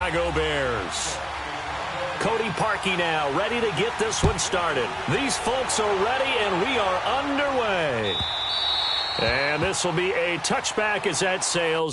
Chicago Bears. Cody Parkey now, ready to get this one started. These folks are ready, and we are underway. And this will be a touchback as that sails.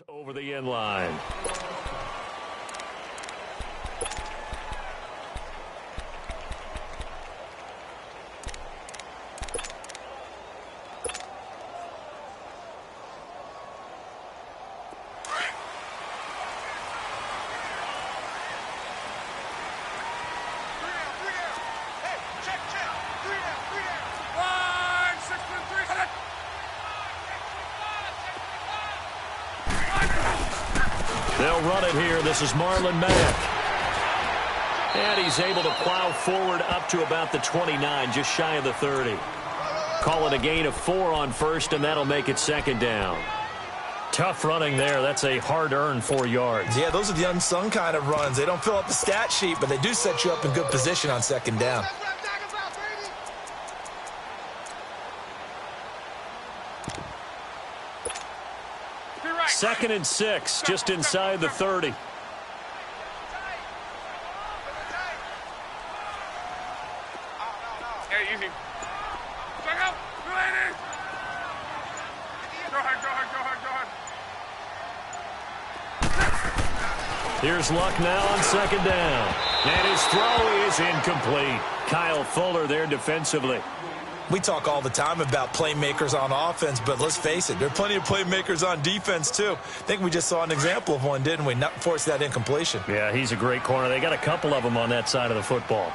Over the end line. They'll run it here. This is Marlon Mack. And he's able to plow forward up to about the 29, just shy of the 30. Call it a gain of 4 on first, and that'll make it second down. Tough running there. That's a hard-earned 4 yards. Yeah, those are the unsung kind of runs. They don't fill up the stat sheet, but they do set you up in good position on second down. Second and 6, just inside the 30. Here's Luck now on second down. And his throw is incomplete. Kyle Fuller there defensively. We talk all the time about playmakers on offense, but let's face it, there are plenty of playmakers on defense, too. I think we just saw an example of one, didn't we? Not force that incompletion. Yeah, he's a great corner. They got a couple of them on that side of the football.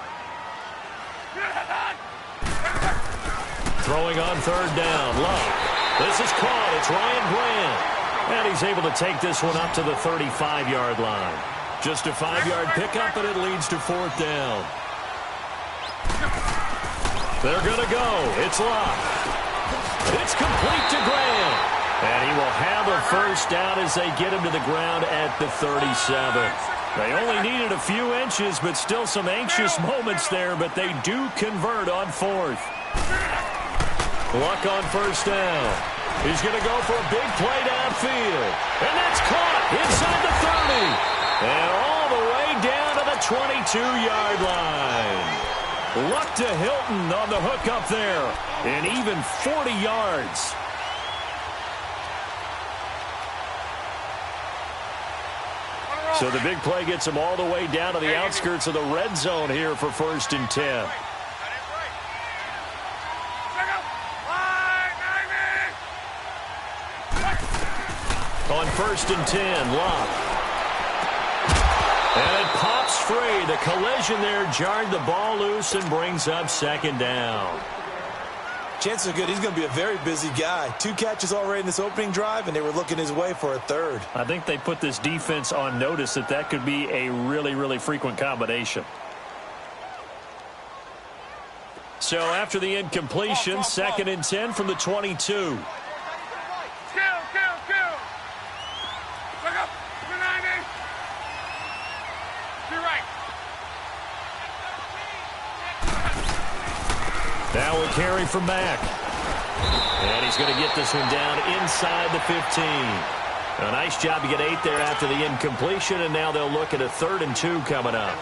Throwing on third down. Love. This is caught. It's Ryan Grant. And he's able to take this one up to the 35-yard line. Just a 5-yard pickup, and it leads to fourth down. They're going to go. It's Love. It's complete to Grant. And he will have a first down as they get him to the ground at the 37. They only needed a few inches, but still some anxious moments there, but they do convert on fourth. Luck on first down. He's going to go for a big play downfield. And that's caught inside the 30. And all the way down to the 22-yard line. Luck to Hilton on the hook up there. And even 40 yards. So the big play gets him all the way down to the outskirts of the red zone here for first and 10. On first and 10, Luck. And it pops free. The collision there jarred the ball loose and brings up second down. Chances are good he's going to be a very busy guy. 2 catches already in this opening drive, and they were looking his way for a third. I think they put this defense on notice that that could be a really, really frequent combination. So after the incompletion, second and 10 from the 22. Now a carry from Mack. And he's going to get this one down inside the 15. A nice job to get 8 there after the incompletion, and now they'll look at a 3rd and 2 coming up.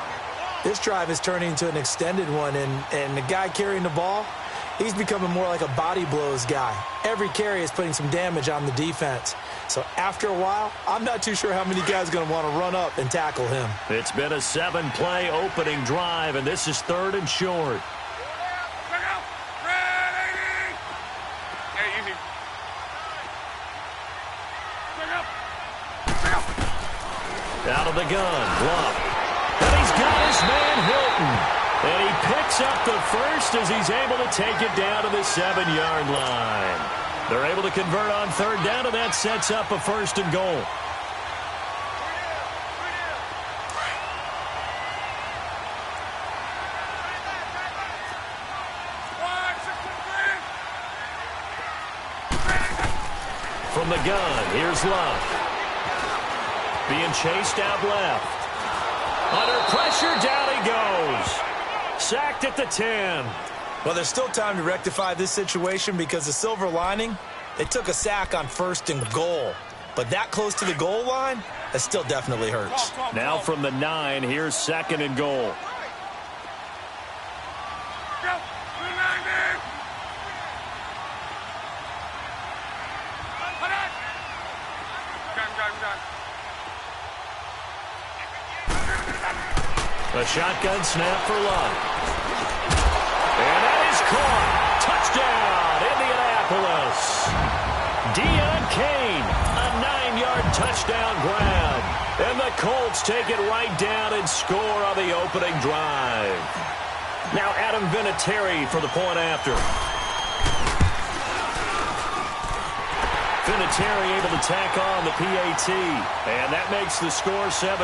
This drive is turning into an extended one, and the guy carrying the ball, He's becoming more like a body blows guy. Every carry is putting some damage on the defense. So after a while, I'm not too sure how many guys are going to want to run up and tackle him. It's been a 7-play opening drive, and this is 3rd and short. Out of the gun, Bluff. And he's got his man Hilton. And he picks up the first as he's able to take it down to the 7-yard line. They're able to convert on 3rd down, and that sets up a 1st and goal. From the gun, here's Love. Being chased out left. Under pressure, down he goes. Sacked at the 10. Well, there's still time to rectify this situation because the silver lining, they took a sack on 1st and goal. But that close to the goal line, that still definitely hurts. Now from the 9, here's 2nd and goal. A shotgun snap for Love. And that is caught. Touchdown, Indianapolis. Deion Kane, a 9-yard touchdown grab. And the Colts take it right down and score on the opening drive. Now Adam Vinatieri for the point after. Vinatieri able to tack on the PAT. And that makes the score 7-0.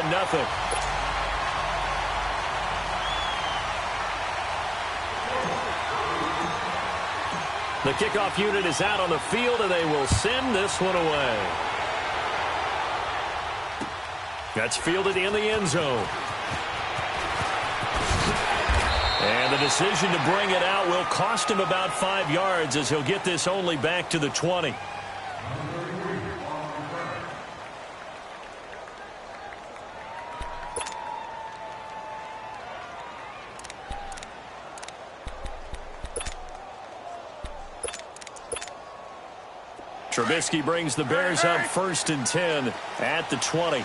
The kickoff unit is out on the field, and they will send this one away. That's fielded in the end zone. And the decision to bring it out will cost him about 5 yards as he'll get this only back to the 20. Trubisky brings the Bears up 1st and 10 at the 20.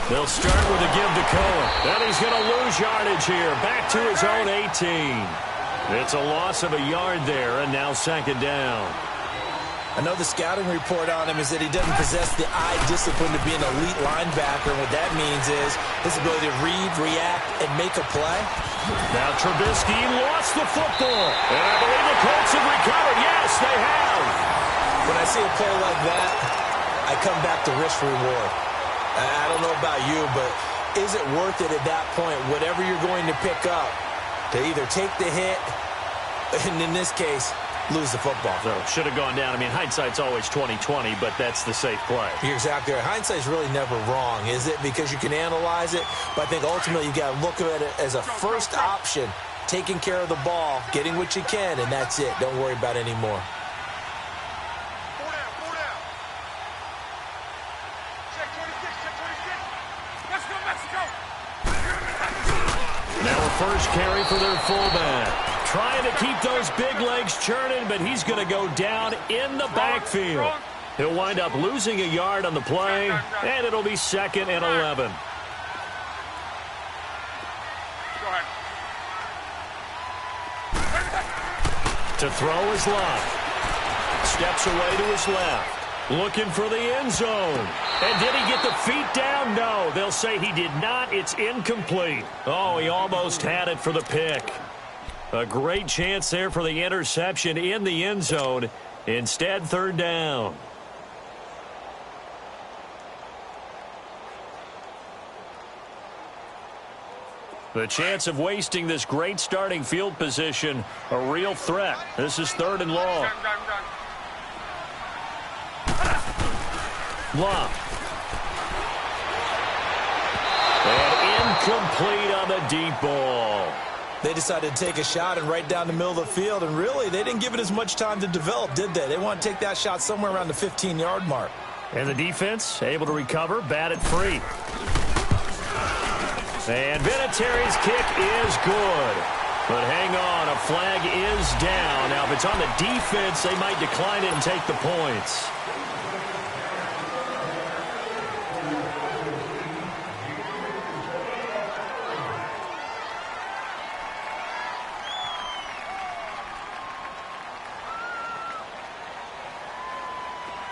They'll start with a give to Cohen. Then he's going to lose yardage here. Back to his own 18. It's a loss of a yard there, and now 2nd down. I know the scouting report on him is that he doesn't possess the eye discipline to be an elite linebacker. And what that means is his ability to read, react, and make a play. Now Trubisky lost the football. And I believe the Colts have recovered. Yes, they have. When I see a play like that, I come back to risk reward. I don't know about you, but is it worth it at that point, whatever you're going to pick up, to either take the hit, and in this case, lose the football? So should have gone down. I mean, hindsight's always 20/20, but that's the safe play. You're exactly right. Hindsight's really never wrong, is it? Because you can analyze it, but I think ultimately you got to look at it as a first option, taking care of the ball, getting what you can, and that's it. Don't worry about any more. Now a first carry for their fullback. Trying to keep those big legs churning, but he's going to go down in the backfield. He'll wind up losing a yard on the play, and it'll be 2nd and 11. To throw is Love. Steps away to his left. Looking for the end zone. And did he get the feet down? No, they'll say he did not. It's incomplete. Oh, he almost had it for the pick. A great chance there for the interception in the end zone. Instead, 3rd down. The chance of wasting this great starting field position, a real threat. This is 3rd and long. Love. And Incomplete on the deep ball. They decided to take a shot and right down the middle of the field, and really, they didn't give it as much time to develop, did they? They want to take that shot somewhere around the 15-yard mark. And the defense able to recover, bat it free. And Vinatieri's kick is good. But hang on, a flag is down. Now, if it's on the defense, they might decline it and take the points.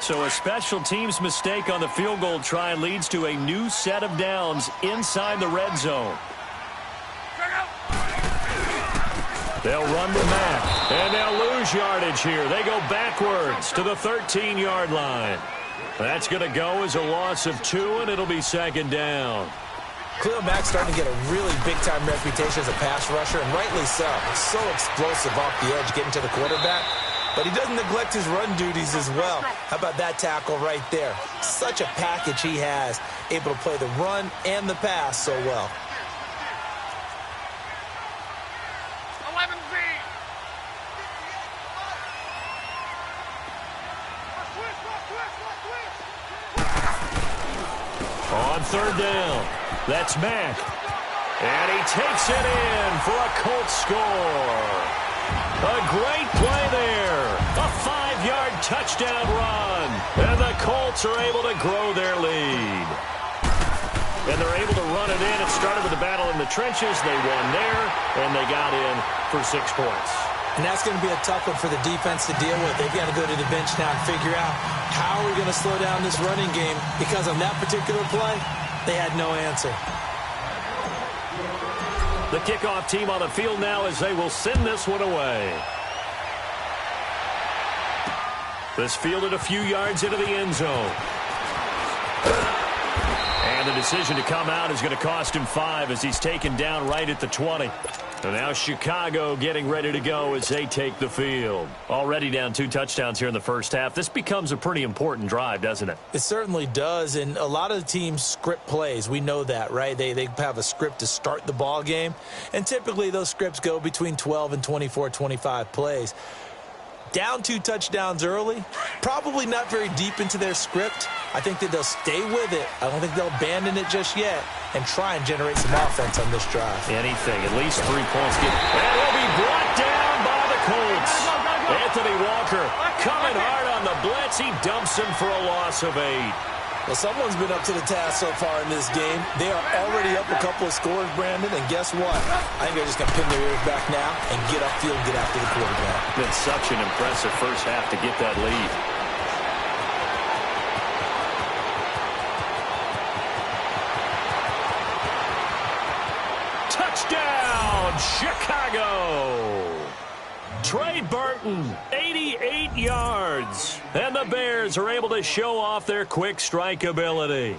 So a special teams mistake on the field goal try leads to a new set of downs inside the red zone. They'll run to Mack, and they'll lose yardage here. They go backwards to the 13-yard line. That's going to go as a loss of 2, and it'll be second down. Khalil Mack's starting to get a really big-time reputation as a pass rusher, and rightly so. So explosive off the edge, getting to the quarterback. But he doesn't neglect his run duties as well. How about that tackle right there? Such a package he has, able to play the run and the pass so well. 11B. On third down, that's Mack. And he takes it in for a Colts score. A great play there. A 5-yard touchdown run. And the Colts are able to grow their lead. And they're able to run it in. It started with a battle in the trenches. They won there, and they got in for 6 points. And that's going to be a tough one for the defense to deal with. They've got to go to the bench now and figure out how are we going to slow down this running game, because on that particular play, they had no answer. The kickoff team on the field now as they will send this one away. This fielded a few yards into the end zone. And the decision to come out is going to cost him 5 as he's taken down right at the 20. And now Chicago getting ready to go as they take the field. Already down 2 touchdowns here in the first half. This becomes a pretty important drive, doesn't it? It certainly does, and a lot of the teams script plays. We know that, right? They have a script to start the ball game, and typically those scripts go between 12 and 24, 25 plays. Down 2 touchdowns early, probably not very deep into their script. I think that they'll stay with it. I don't think they'll abandon it just yet and try and generate some offense on this drive. Anything, at least 3 points. And will be brought down by the Colts. Anthony Walker coming hard on the blitz. He dumps him for a loss of 8. Well, someone's been up to the task so far in this game. They are already up a couple of scores, Brandon, and guess what? I think they're just going to pin their ears back now and get upfield and get after the quarterback. Been such an impressive first half to get that lead. Touchdown, Chicago! Trey Burton, 88 yards. And the Bears are able to show off their quick strike ability.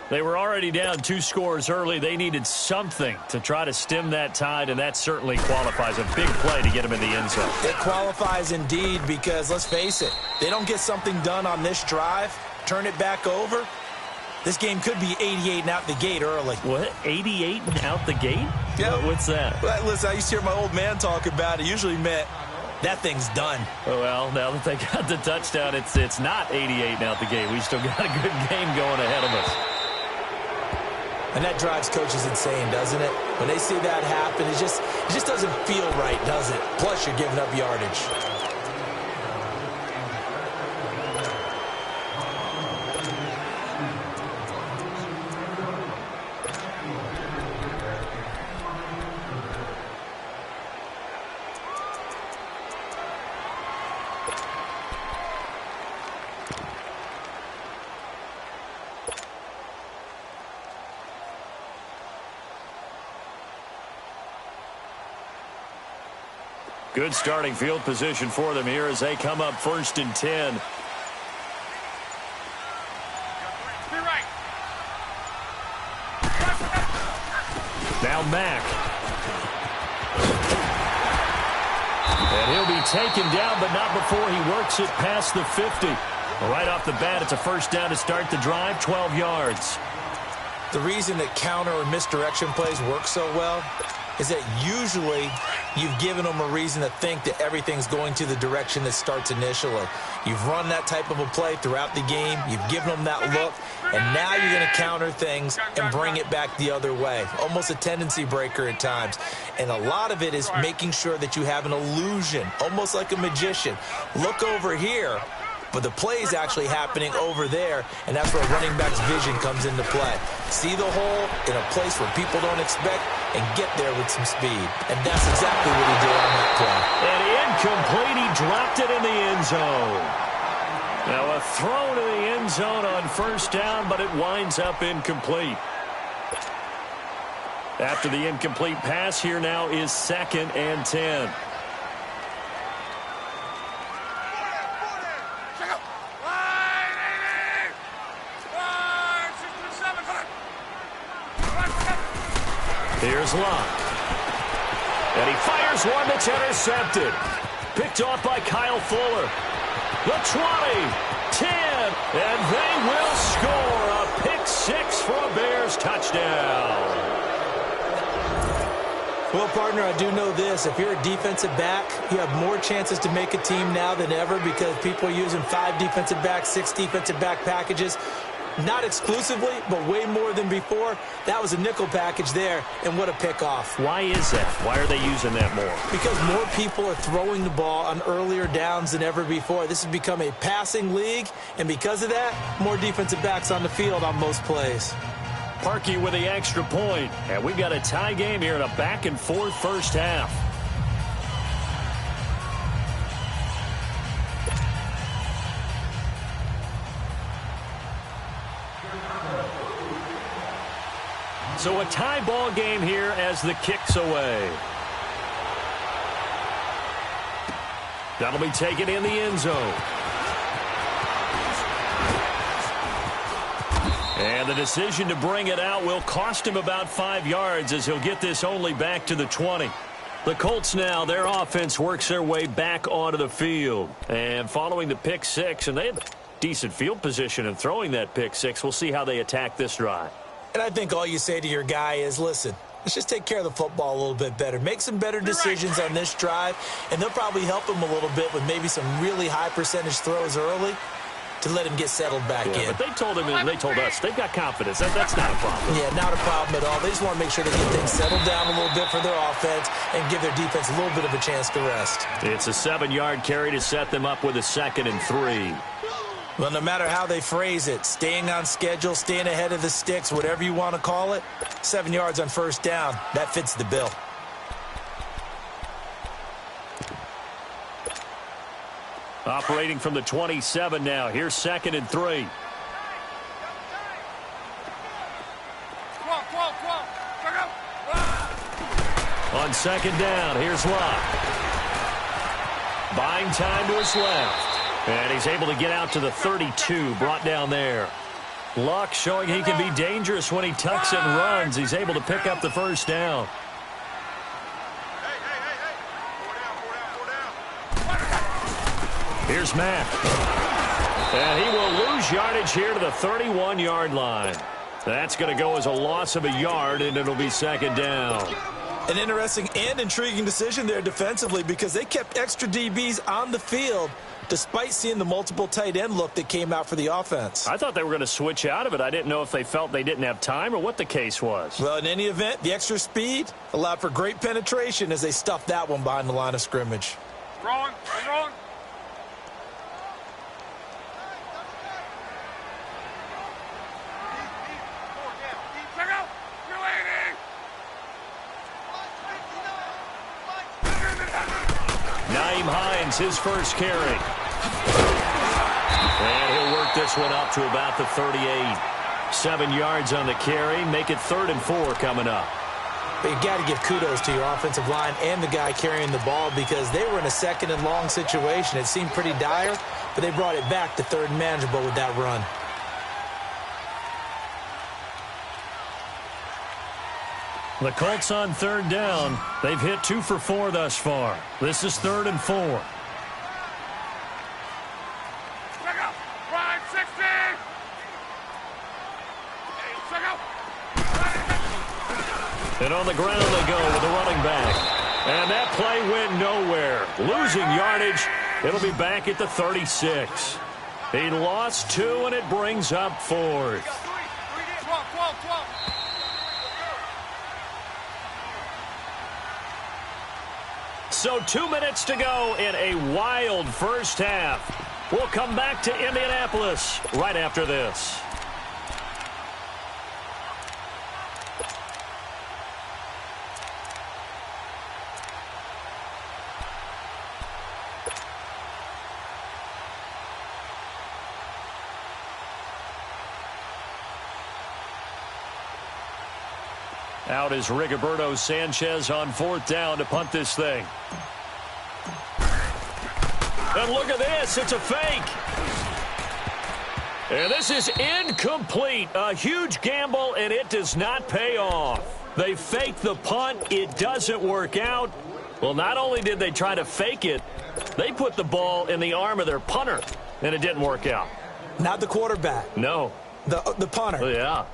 They were already down 2 scores early. They needed something to try to stem that tide, and that certainly qualifies. A big play to get them in the end zone. It qualifies indeed because, let's face it, they don't get something done on this drive, turn it back over, this game could be 88 and out the gate early. What? 88 and out the gate? Yeah. What's that? Well, listen, I used to hear my old man talk about it. Usually meant that thing's done. Oh, well, now that they got the touchdown, it's not 88 and out the gate. We still got a good game going ahead of us. And that drives coaches insane, doesn't it? When they see that happen, it just doesn't feel right, does it? Plus, you're giving up yardage. Good starting field position for them here as they come up 1st and 10. Now Mack. And he'll be taken down, but not before he works it past the 50. Right off the bat, it's a first down to start the drive, 12 yards. The reason that counter or misdirection plays work so well is that usually you've given them a reason to think that everything's going to the direction that starts initially. You've run that type of a play throughout the game. You've given them that look, and now you're going to counter things and bring it back the other way. Almost a tendency breaker at times. And a lot of it is making sure that you have an illusion, almost like a magician. Look over here. But the play is actually happening over there, and that's where running back's vision comes into play. See the hole in a place where people don't expect and get there with some speed. And that's exactly what he did on that play. And incomplete. He dropped it in the end zone. Now a throw to the end zone on first down, but it winds up incomplete. After the incomplete pass, here now is 2nd and 10. Here's Locke. And he fires one that's intercepted. Picked off by Kyle Fuller. The 20, 10, and they will score a pick 6 for a Bears touchdown. Well, partner, I do know this. If you're a defensive back, you have more chances to make a team now than ever because people are using 5 defensive backs, 6 defensive back packages. Not exclusively, but way more than before. That was a nickel package there, and what a pickoff. Why is that? Why are they using that more? Because more people are throwing the ball on earlier downs than ever before. This has become a passing league, and because of that, more defensive backs on the field on most plays. Parkey with the extra point, and we've got a tie game here in a back-and-forth first half. So a tie ball game here as the kick's away. That'll be taken in the end zone. And the decision to bring it out will cost him about 5 yards as he'll get this only back to the 20. The Colts now, their offense works their way back onto the field. And following the pick 6, and they had decent field position in throwing that pick 6, we'll see how they attack this drive. And I think all you say to your guy is, listen, let's just take care of the football a little bit better. Make some better decisions on this drive, and they'll probably help him a little bit with maybe some really high percentage throws early to let him get settled back in. But they told him and they told us they've got confidence. That's not a problem. Yeah, not a problem at all. They just want to make sure they get things settled down a little bit for their offense and give their defense a little bit of a chance to rest. It's a 7-yard carry to set them up with a 2nd and 3. Well, no matter how they phrase it, staying on schedule, staying ahead of the sticks, whatever you want to call it, 7 yards on first down, that fits the bill. Operating from the 27 now. Here's 2nd and 3. On 2nd down, here's Locke. Buying time to his left. And he's able to get out to the 32, brought down there. Locke showing he can be dangerous when he tucks and runs. He's able to pick up the first down. Here's Mack. And he will lose yardage here to the 31-yard line. That's going to go as a loss of a yard, and it'll be 2nd down. An interesting and intriguing decision there defensively because they kept extra DBs on the field despite seeing the multiple tight end look that came out for the offense. I thought they were going to switch out of it. I didn't know if they felt they didn't have time or what the case was. Well, in any event, the extra speed allowed for great penetration as they stuffed that one behind the line of scrimmage. Wrong. Wrong. His first carry. And he'll work this one up to about the 38. 7 yards on the carry. Make it 3rd and 4 coming up. But you got to give kudos to your offensive line and the guy carrying the ball because they were in a 2nd and long situation. It seemed pretty dire, but they brought it back to 3rd and manageable with that run. The Colts on 3rd down. They've hit 2 for 4 thus far. This is 3rd and 4. And on the ground they go with the running back. And that play went nowhere. Losing yardage. It'll be back at the 36. He lost 2, and it brings up 4th. So 2 minutes to go in a wild first half. We'll come back to Indianapolis right after this. Out is Rigoberto Sanchez on 4th down to punt this thing. And look at this. It's a fake. And this is incomplete. A huge gamble, and it does not pay off. They fake the punt. It doesn't work out. Well, not only did they try to fake it, they put the ball in the arm of their punter, and it didn't work out. Not the quarterback. No. The punter. Yeah.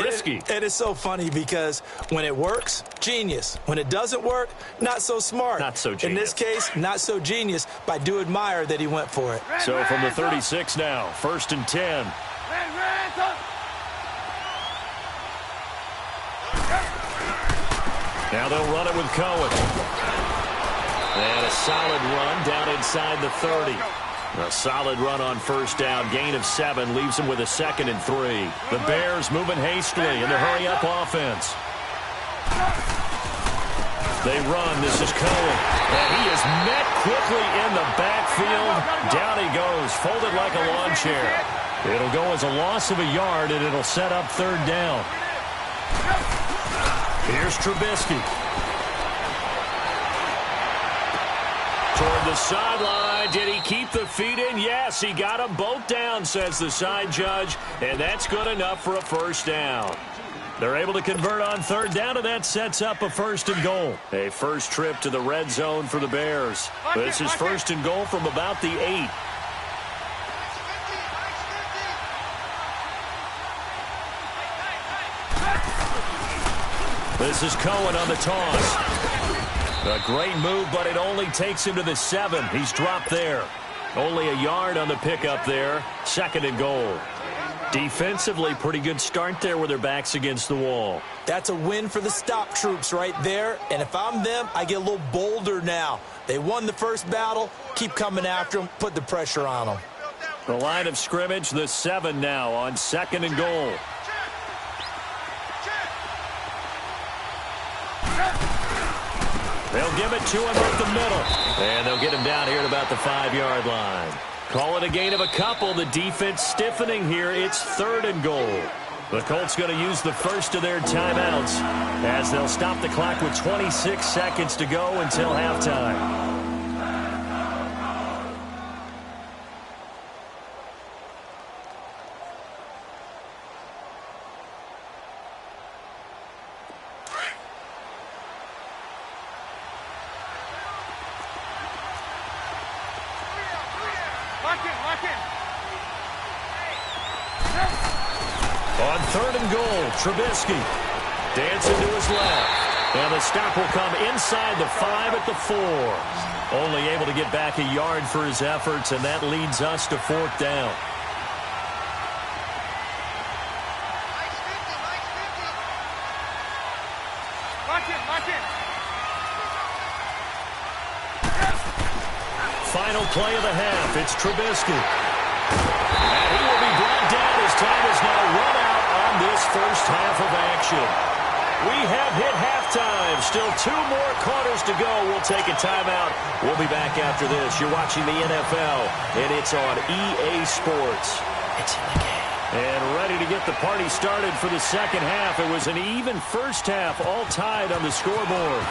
Risky. It is so funny because when it works, genius. When it doesn't work, not so smart. Not so genius. In this case, not so genius, but I do admire that he went for it. So from the 36 now, 1st and 10. Now they'll run it with Cohen. And a solid run down inside the 30. A solid run on 1st down. Gain of 7 leaves them with a 2nd and 3. The Bears moving hastily in the hurry-up offense. They run. This is Cohen. And he is met quickly in the backfield. Down he goes, folded like a lawn chair. It'll go as a loss of a yard, and it'll set up 3rd down. Here's Trubisky. Toward the sideline. Did he keep the feet in? Yes, he got them both down, says the side judge, and that's good enough for a 1st down. They're able to convert on 3rd down, and that sets up a 1st and goal. A first trip to the red zone for the Bears. This is 1st and goal from about the 8. This is Cohen on the toss. A great move, but it only takes him to the 7. He's dropped there. Only a yard on the pickup there. 2nd and goal. Defensively, pretty good start there with their backs against the wall. That's a win for the stop troops right there. And if I'm them, I get a little bolder now. They won the first battle. Keep coming after them. Put the pressure on them. The line of scrimmage, the 7 now on 2nd and goal. They'll give it to him up the middle. And they'll get him down here at about the 5-yard line. Call it a gain of a couple. The defense stiffening here. It's 3rd and goal. The Colts going to use the first of their timeouts as they'll stop the clock with 26 seconds to go until halftime. On 3rd and goal, Trubisky dancing to his left. And the stop will come inside the 5 at the 4. Only able to get back a yard for his efforts, and that leads us to 4th down. Final play of the half. It's Trubisky. And he will be brought down as time is now run out on this first half of action. We have hit halftime. Still 2 more quarters to go. We'll take a timeout. We'll be back after this. You're watching the NFL, and it's on EA Sports. It's in the game. And ready to get the party started for the second half. It was an even first half, all tied on the scoreboard.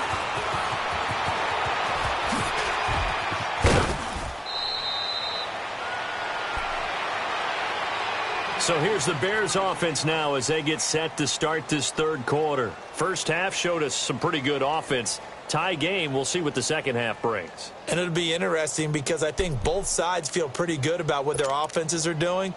So here's the Bears offense now as they get set to start this 3rd quarter. First half showed us some pretty good offense. Tie game, we'll see what the second half brings. And it'll be interesting because I think both sides feel pretty good about what their offenses are doing.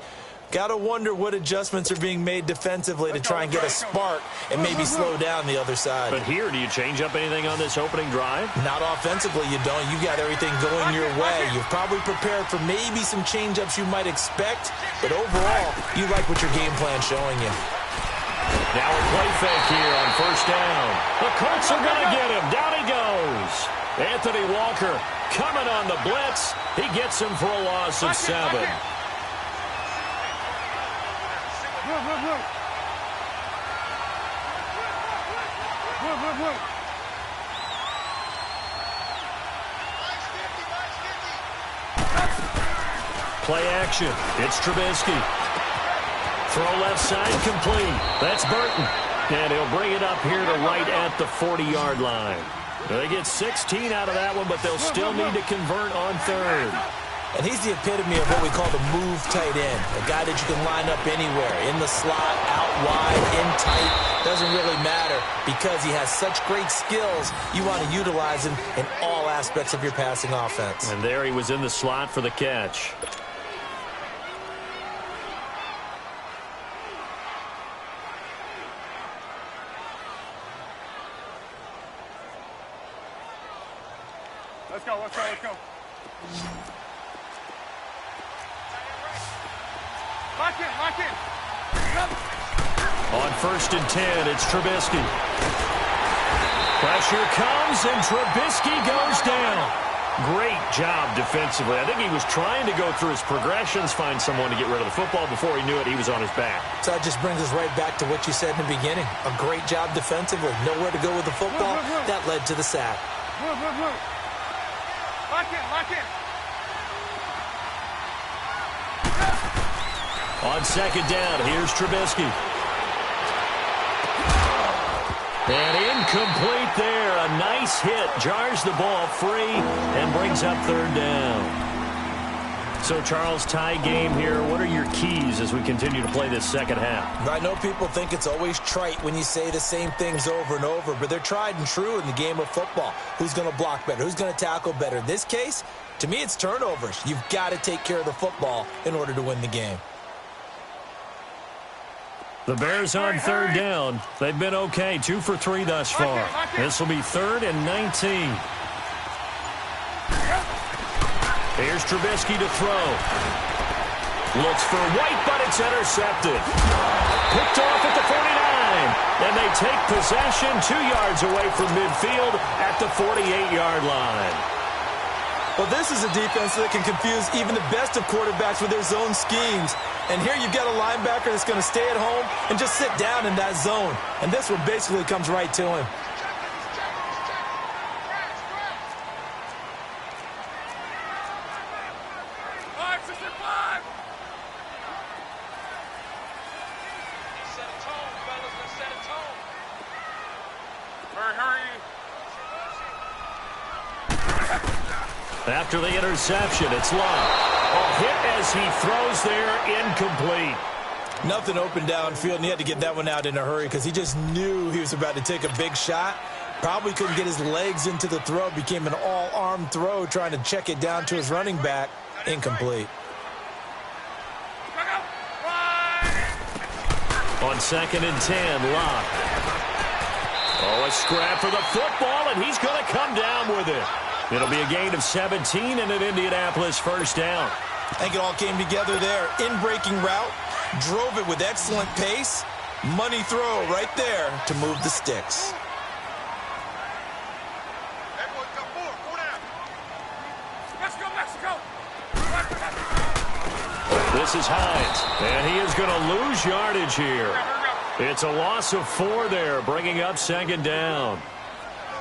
Got to wonder what adjustments are being made defensively to try and get a spark and maybe slow down the other side. But here, do you change up anything on this opening drive? Not offensively, you don't. You got everything going your way. You've probably prepared for maybe some change-ups you might expect, but overall, you like what your game plan's showing you. Now a play fake here on first down. The Colts are going to get him. Down he goes. Anthony Walker coming on the blitz. He gets him for a loss of 7. Play action. It's Trubisky. Throw left side complete. That's Burton. And he'll bring it up here to right at the 40-yard line. They get 16 out of that one, but they'll still need to convert on third. And he's the epitome of what we call the move tight end. A guy that you can line up anywhere. In the slot, out wide, in tight. Doesn't really matter because he has such great skills. You want to utilize him in all aspects of your passing offense. And there he was in the slot for the catch. Let's go, let's go, let's go. Lock in, lock in. On first and 10, it's Trubisky. Pressure comes, and Trubisky goes down. Great job defensively. I think he was trying to go through his progressions, find someone to get rid of the football. Before he knew it, he was on his back. So that just brings us right back to what you said in the beginning. A great job defensively. Nowhere to go with the football. That led to the sack. Lock in, lock in. On second down, here's Trubisky. And incomplete there. A nice hit. Jars the ball free and brings up third down. So, Charles, tie game here. What are your keys as we continue to play this second half? I know people think it's always trite when you say the same things over and over, but they're tried and true in the game of football. Who's going to block better? Who's going to tackle better? In this case, to me, it's turnovers. You've got to take care of the football in order to win the game. The Bears on third down. They've been okay. 2 for 3 thus far. This will be 3rd and 19. Here's Trubisky to throw. Looks for White, but it's intercepted. Picked off at the 49. And they take possession 2 yards away from midfield at the 48-yard line. Well, this is a defense that can confuse even the best of quarterbacks with their zone schemes. And here you've got a linebacker that's going to stay at home and just sit down in that zone. And this one basically comes right to him. After the interception, it's Love. A hit as he throws there, incomplete. Nothing open downfield, and he had to get that one out in a hurry because he just knew he was about to take a big shot. Probably couldn't get his legs into the throw. Became an all-arm throw, trying to check it down to his running back. Incomplete. On 2nd and 10, Love. Oh, a scrap for the football, and he's going to come down with it. It'll be a gain of 17 and an Indianapolis first down. I think it all came together there. In-breaking route, drove it with excellent pace. Money throw right there to move the sticks. Let's go, Mexico. This is Hines, and he is going to lose yardage here. It's a loss of 4 there, bringing up 2nd down.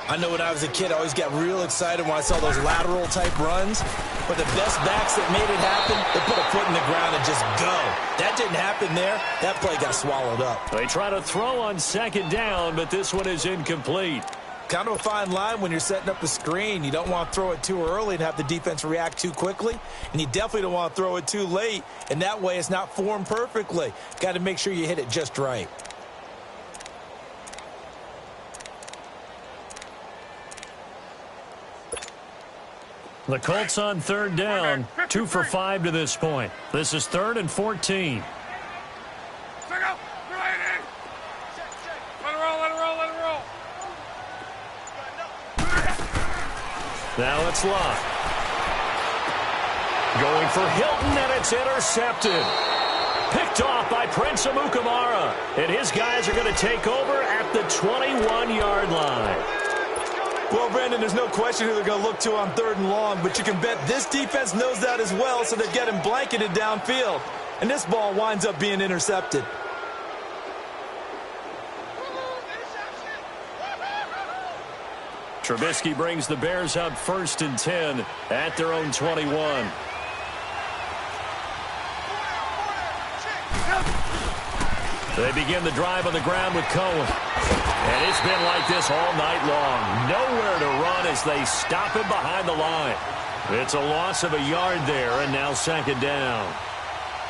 I know when I was a kid, I always got real excited when I saw those lateral-type runs. But the best backs that made it happen, they put a foot in the ground and just go. That didn't happen there. That play got swallowed up. They try to throw on 2nd down, but this one is incomplete. Kind of a fine line when you're setting up a screen. You don't want to throw it too early and have the defense react too quickly. And you definitely don't want to throw it too late. And that way it's not formed perfectly. Got to make sure you hit it just right. The Colts on 3rd down, 2 for 5 to this point. This is 3rd and 14. Now it's Love. Going for Hilton, and it's intercepted. Picked off by Prince Amukamara. And his guys are going to take over at the 21-yard line. Well, Brandon, there's no question who they're going to look to on 3rd and long, but you can bet this defense knows that as well, so they're getting blanketed downfield. And this ball winds up being intercepted. Trubisky brings the Bears up 1st and 10 at their own 21. They begin the drive on the ground with Cohen. And it's been like this all night long. Nowhere to run as they stop him behind the line. It's a loss of a yard there, and now 2nd down.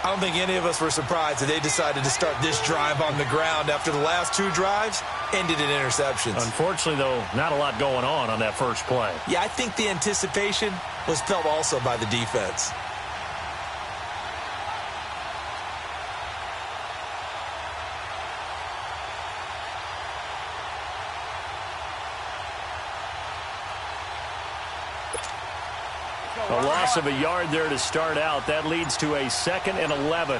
I don't think any of us were surprised that they decided to start this drive on the ground after the last 2 drives ended in interceptions. Unfortunately, though, not a lot going on that first play. Yeah, I think the anticipation was felt also by the defense. A loss of a yard there to start out. That leads to a 2nd and 11.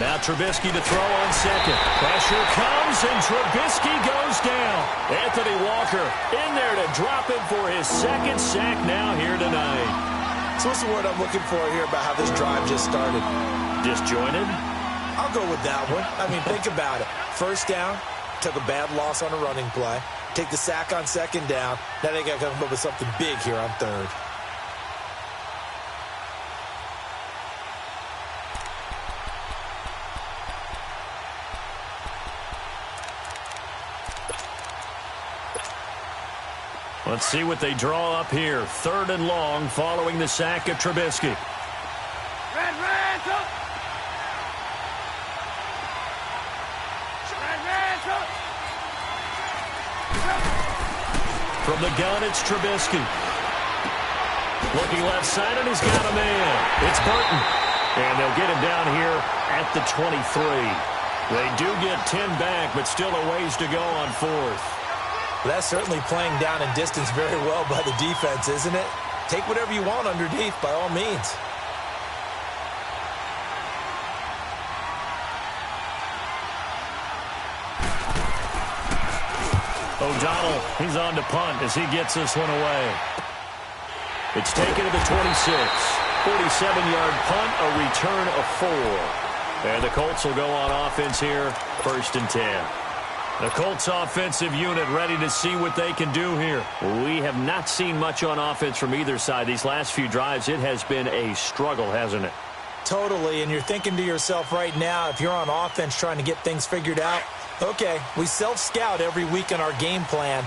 Now Trubisky to throw on 2nd. Pressure comes, and Trubisky goes down. Anthony Walker in there to drop him for his 2nd sack now here tonight. So what's the word I'm looking for here about how this drive just started? Disjointed? I'll go with that one. I mean, think about it. 1st down, took a bad loss on a running play. Take the sack on 2nd down. Now they got to come up with something big here on 3rd. Let's see what they draw up here. 3rd and long following the sack of Trubisky. From the gun, it's Trubisky. Looking left side, and he's got a man. It's Burton. And they'll get him down here at the 23. They do get 10 back, but still a ways to go on 4th. Well, that's certainly playing down and distance very well by the defense, isn't it? Take whatever you want underneath, by all means. O'Donnell, he's on to punt as he gets this one away. It's taken to the 26. 47-yard punt, a return of 4. And the Colts will go on offense here, 1st and 10. The Colts offensive unit ready to see what they can do here. We have not seen much on offense from either side. These last few drives, it has been a struggle, hasn't it? Totally, and you're thinking to yourself right now, if you're on offense trying to get things figured out, okay, we self-scout every week in our game plan.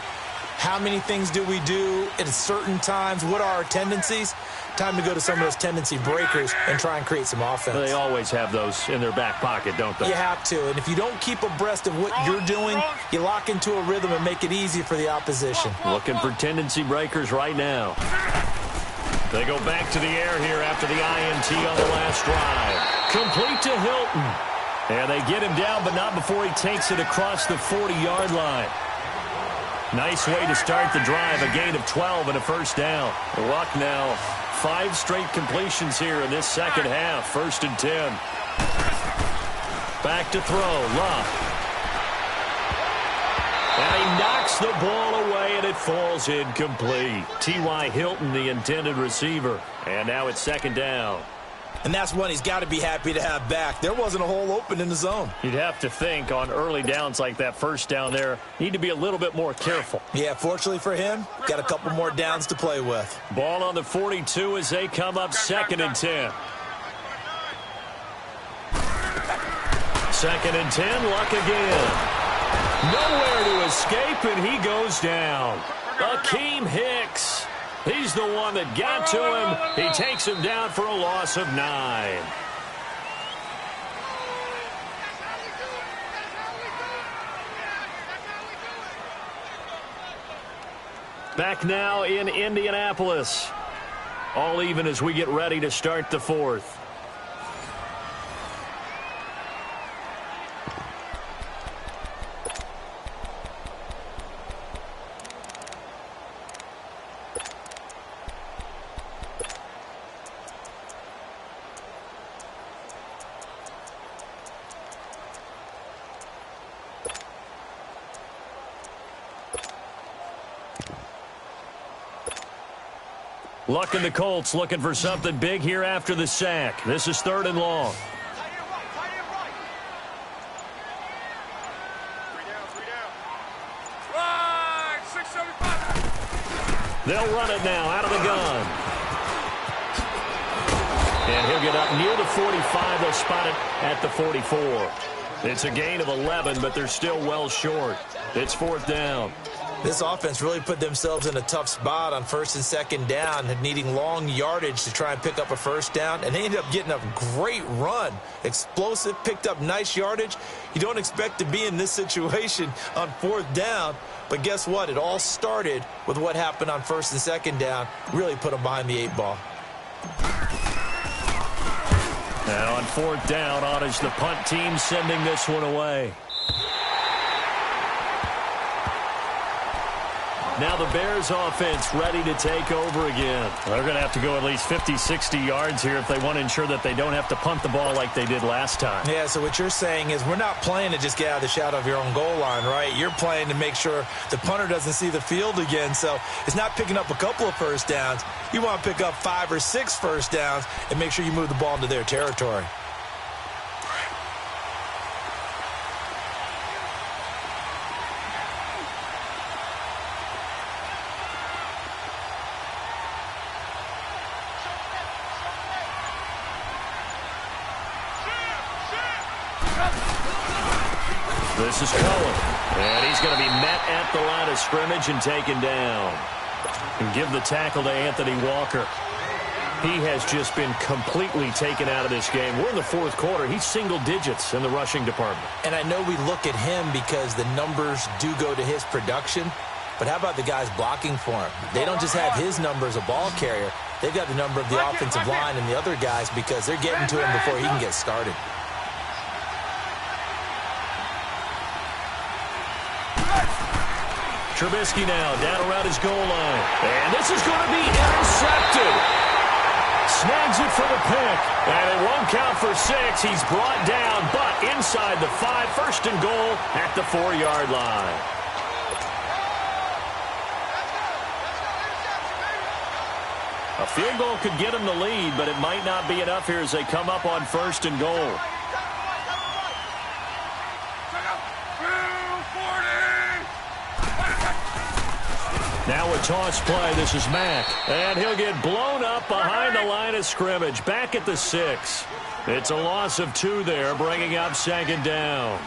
How many things do we do at certain times? What are our tendencies? Time to go to some of those tendency breakers and try and create some offense. They always have those in their back pocket, don't they? You have to, and if you don't keep abreast of what you're doing, you lock into a rhythm and make it easy for the opposition. Looking for tendency breakers right now. They go back to the air here after the INT on the last drive. Complete to Hilton. And they get him down, but not before he takes it across the 40-yard line. Nice way to start the drive, a gain of 12 and a 1st down. Luck now, 5 straight completions here in this 2nd half, 1st and 10. Back to throw, Love. And he knocks the ball away, and it falls incomplete. T.Y. Hilton, the intended receiver. And now it's 2nd down. And that's one he's got to be happy to have back. There wasn't a hole open in the zone. You'd have to think on early downs like that 1st down there, need to be a little bit more careful. Yeah, fortunately for him, got a couple more downs to play with. Ball on the 42 as they come up 2nd and 10. 2nd and 10, Luck again. Nowhere to escape, and he goes down. Akeem Hicks. He's the one that got to him. He takes him down for a loss of 9. Back now in Indianapolis. All even as we get ready to start the 4th. Luck and the Colts looking for something big here after the sack. This is 3rd and long. They'll run it now out of the gun. And he'll get up near the 45. They'll spot it at the 44. It's a gain of 11, but they're still well short. It's 4th down. This offense really put themselves in a tough spot on 1st and 2nd down, needing long yardage to try and pick up a 1st down, and they ended up getting a great run. Explosive, picked up nice yardage. You don't expect to be in this situation on 4th down, but guess what? It all started with what happened on 1st and 2nd down. Really put them behind the 8 ball. Now on 4th down, Otis, the punt team sending this one away. Now the Bears offense ready to take over again. They're going to have to go at least 50, 60 yards here if they want to ensure that they don't have to punt the ball like they did last time. Yeah, so what you're saying is we're not playing to just get out of the shadow of your own goal line, right? You're playing to make sure the punter doesn't see the field again. So it's not picking up a couple of 1st downs. You want to pick up 5 or 6 1st downs and make sure you move the ball into their territory. This is Cohen, and he's going to be met at the line of scrimmage and taken down. And give the tackle to Anthony Walker. He has just been completely taken out of this game. We're in the 4th quarter. He's single digits in the rushing department. And I know we look at him because the numbers do go to his production, but how about the guys blocking for him? They don't just have his number as a ball carrier. They've got the number of the offensive line and the other guys because they're getting to him before he can get started. Trubisky now down around his goal line. And this is going to be intercepted. Snags it for the pick. And it won't count for 6. He's brought down, but inside the 5. 1st and goal at the 4-yard line. A field goal could get him the lead, but it might not be enough here as they come up on 1st and goal. Now a toss play. This is Mack. And he'll get blown up behind the line of scrimmage. Back at the 6. It's a loss of 2 there, bringing up 2nd down.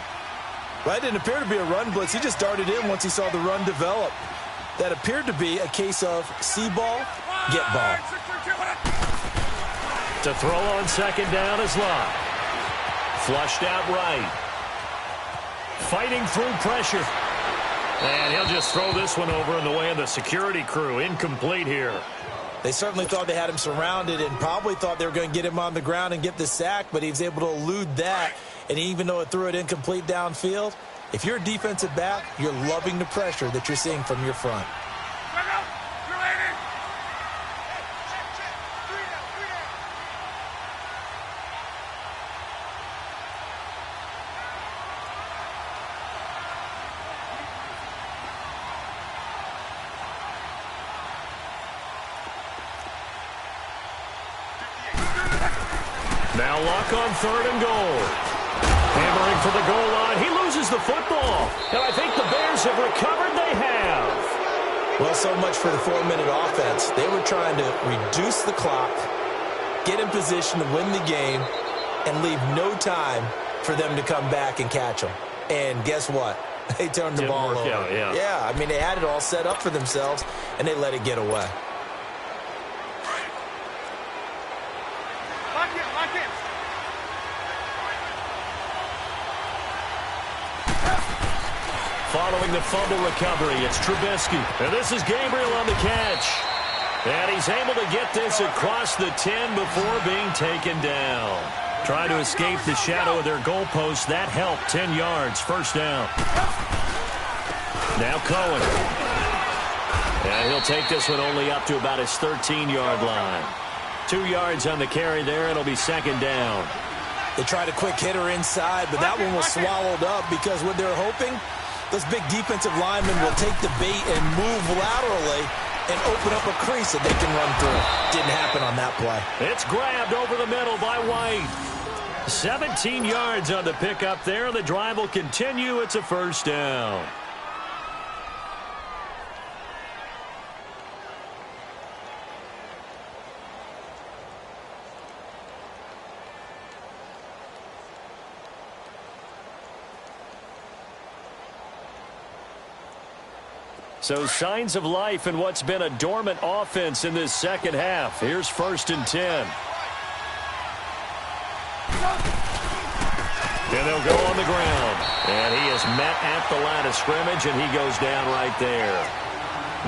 Well, it didn't appear to be a run blitz. He just darted in once he saw the run develop. That appeared to be a case of see ball, get ball. To throw on 2nd down is Locke. Flushed out right. Fighting through pressure. And he'll just throw this one over in the way of the security crew. Incomplete here. They certainly thought they had him surrounded and probably thought they were going to get him on the ground and get the sack, but he was able to elude that. And even though it threw it incomplete downfield, if you're a defensive back, you're loving the pressure that you're seeing from your front. Now Luck on 3rd and goal. Hammering for the goal line. He loses the football. And I think the Bears have recovered. They have. Well, so much for the 4-minute offense. They were trying to reduce the clock, get in position to win the game, and leave no time for them to come back and catch them. And guess what? They turned the ball over. Yeah, I mean, they had it all set up for themselves, and they let it get away. Following the fumble recovery, it's Trubisky. And this is Gabriel on the catch. And he's able to get this across the 10 before being taken down. Trying to escape the shadow of their goalpost. That helped. 10 yards. 1st down. Now Cohen. And he'll take this one only up to about his 13-yard line. 2 yards on the carry there. It'll be 2nd down. They tried a quick hitter inside, but that one was swallowed up because what they're hoping, those big defensive linemen will take the bait and move laterally and open up a crease that they can run through. Didn't happen on that play. It's grabbed over the middle by White. 17 yards on the pickup there. The drive will continue. It's a first down. So signs of life in what's been a dormant offense in this second half. Here's 1st and 10. And they'll go on the ground. And he is met at the line of scrimmage, and he goes down right there.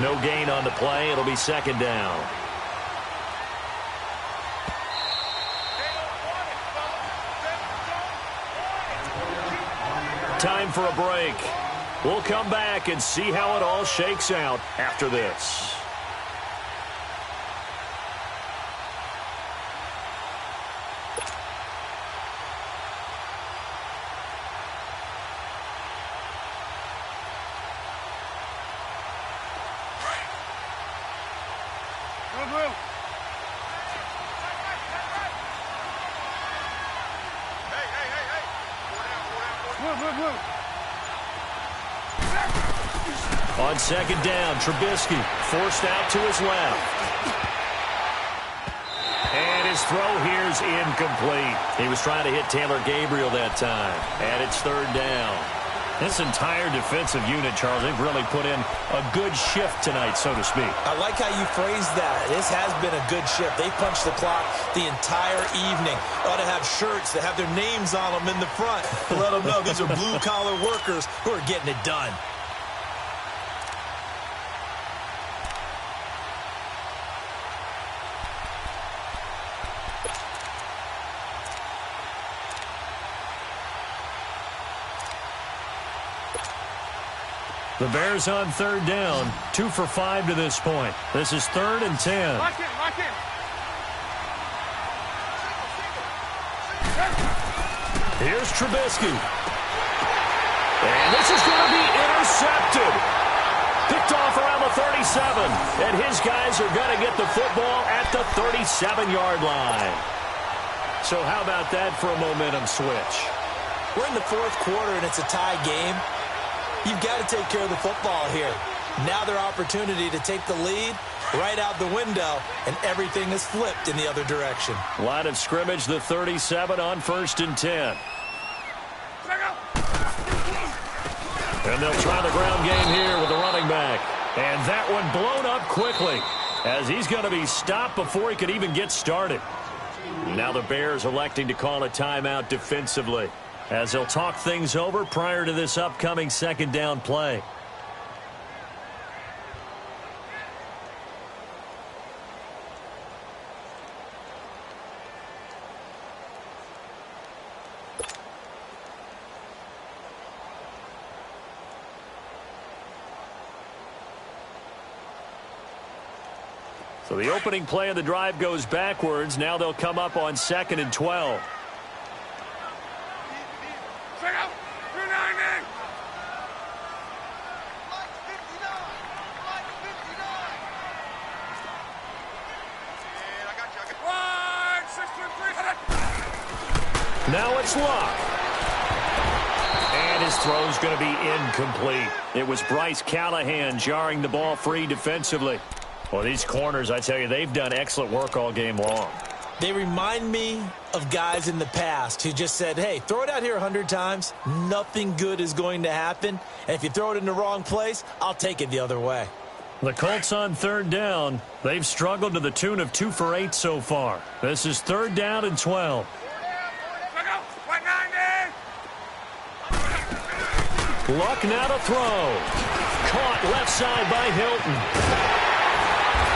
No gain on the play. It'll be 2nd down. Time for a break. We'll come back and see how it all shakes out after this. Move. Hey. Move. On 2nd down, Trubisky forced out to his left. And his throw here's incomplete. He was trying to hit Taylor Gabriel that time. And it's 3rd down. This entire defensive unit, Charles, they've really put in a good shift tonight, so to speak. I like how you phrased that. This has been a good shift. They punched the clock the entire evening. Ought to have shirts that have their names on them in the front to let them know these are blue-collar workers who are getting it done. The Bears on 3rd down, 2 for 5 to this point. This is 3rd and 10. Lock in. Here's Trubisky. And this is going to be intercepted. Picked off around the 37. And his guys are going to get the football at the 37-yard line. So how about that for a momentum switch? We're in the 4th quarter, and it's a tie game. You've got to take care of the football here. Now their opportunity to take the lead right out the window, and everything is flipped in the other direction. Line of scrimmage, the 37 on 1st and 10. And they'll try the ground game here with the running back. And that one blown up quickly as he's going to be stopped before he could even get started. Now the Bears electing to call a timeout defensively, as they'll talk things over prior to this upcoming 2nd down play. So the opening play of the drive goes backwards. Now they'll come up on 2nd and 12. Check out. 290. Now it's Luck. And his throw's going to be incomplete. It was Bryce Callahan jarring the ball free defensively. Well, these corners, I tell you, they've done excellent work all game long. They remind me of guys in the past who just said, hey, throw it out here 100 times. Nothing good is going to happen. And if you throw it in the wrong place, I'll take it the other way. The Colts on 3rd down. They've struggled to the tune of 2 for 8 so far. This is 3rd down and 12. Check out. 190. Luck now to throw. Caught left side by Hilton.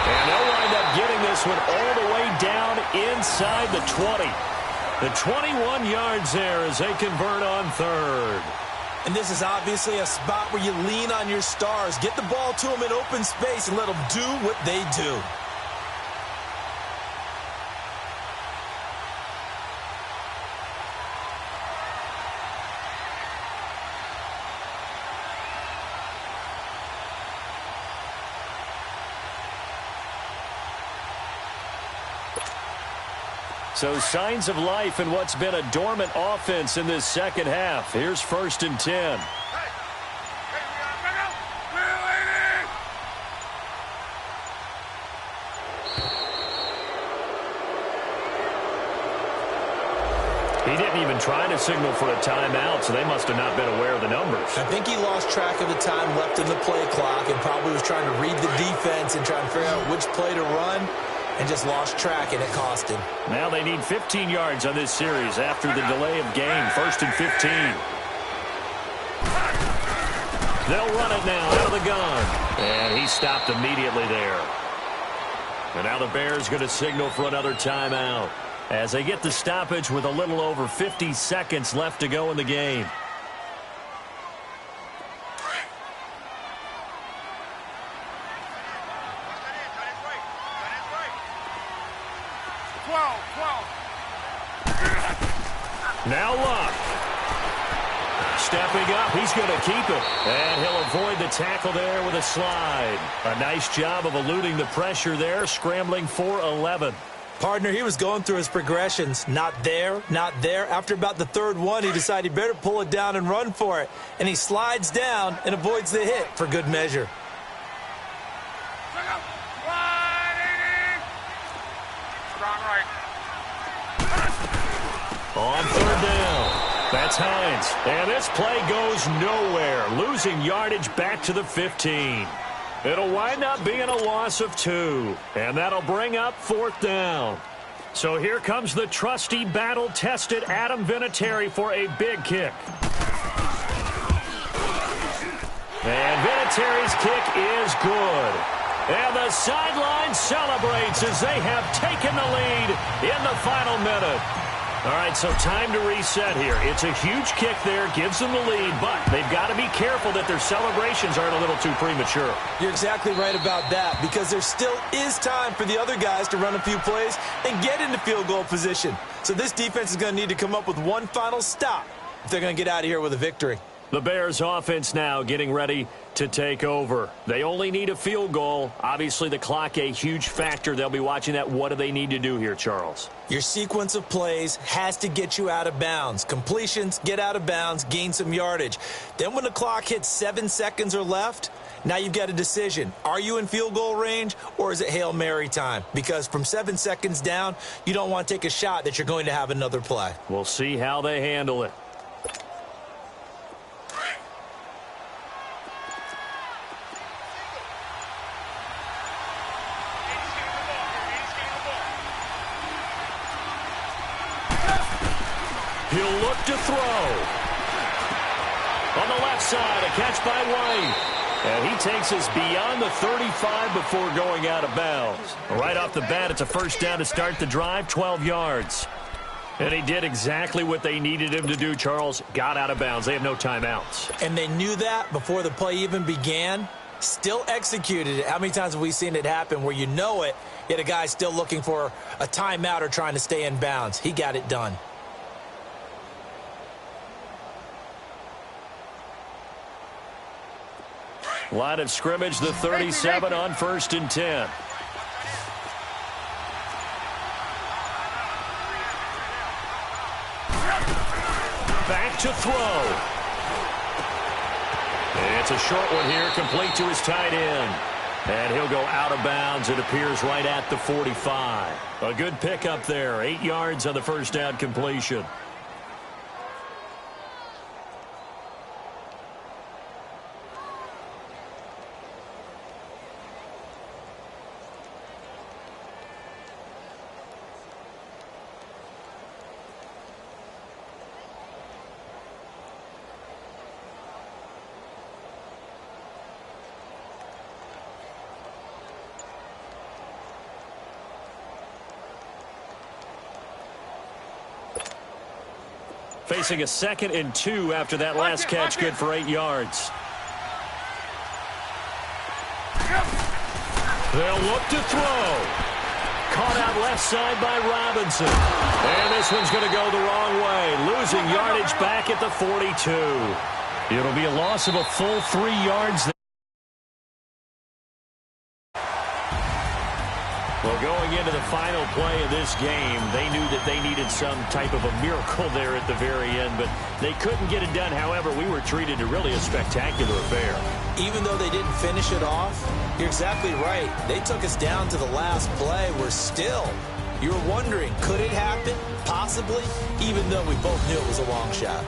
And they'll wind up getting this one all the way down inside the 20. The 21 yards there as they convert on 3rd. And this is obviously a spot where you lean on your stars. Get the ball to them in open space and let them do what they do. So signs of life in what's been a dormant offense in this second half. Here's 1st and 10. He didn't even try to signal for a timeout, so they must have not been aware of the numbers. I think he lost track of the time left in the play clock and probably was trying to read the defense and try and figure out which play to run and just lost track, and it cost him. Now they need 15 yards on this series after the delay of game. 1st and 15. They'll run it now out of the gun. And he stopped immediately there. And now the Bears going to signal for another timeout as they get the stoppage with a little over 50 seconds left to go in the game. Now Luck. Stepping up, he's going to keep it. And he'll avoid the tackle there with a slide. A nice job of eluding the pressure there, scrambling for 11. Partner, he was going through his progressions. Not there, not there. After about the third one, he decided he better pull it down and run for it. And he slides down and avoids the hit for good measure. On 3rd down. That's Hines. And this play goes nowhere, losing yardage back to the 15. It'll wind up being a loss of 2. And that'll bring up 4th down. So here comes the trusty, battle-tested Adam Vinatieri for a big kick. And Vinatieri's kick is good. And the sideline celebrates as they have taken the lead in the final minute. All right, so time to reset here. It's a huge kick there, gives them the lead, but they've got to be careful that their celebrations aren't a little too premature. You're exactly right about that, because there still is time for the other guys to run a few plays and get into field goal position. So this defense is going to need to come up with one final stop if they're going to get out of here with a victory. The Bears offense now getting ready to take over. They only need a field goal. Obviously, the clock a huge factor. They'll be watching that. What do they need to do here, Charles? Your sequence of plays has to get you out of bounds. Completions, get out of bounds, gain some yardage. Then when the clock hits 7 seconds or left, now you've got a decision. Are you in field goal range, or is it Hail Mary time? Because from 7 seconds down, you don't want to take a shot that you're going to have another play. We'll see how they handle it. He'll look to throw. On the left side, a catch by White. And he takes us beyond the 35 before going out of bounds. Right off the bat, it's a 1st down to start the drive, 12 yards. And he did exactly what they needed him to do, Charles. Got out of bounds. They have no timeouts. And they knew that before the play even began. Still executed it. How many times have we seen it happen where you know it, yet a guy still looking for a timeout or trying to stay in bounds? He got it done. Line of scrimmage, the 37 on 1st and 10. Back to throw. It's a short one here, complete to his tight end. And he'll go out of bounds. It appears right at the 45. A good pickup there, 8 yards on the 1st down completion. Facing a 2nd and 2 after that last catch, good for 8 yards. They'll look to throw. Caught out left side by Robinson. And this one's going to go the wrong way, losing yardage back at the 42. It'll be a loss of a full 3 yards. We'll going into the final play of this game, they knew that they needed some type of a miracle there at the very end, but they couldn't get it done. However, we were treated to really a spectacular affair. Even though they didn't finish it off, you're exactly right. They took us down to the last play. You're wondering, could it happen? Possibly, even though we both knew it was a long shot.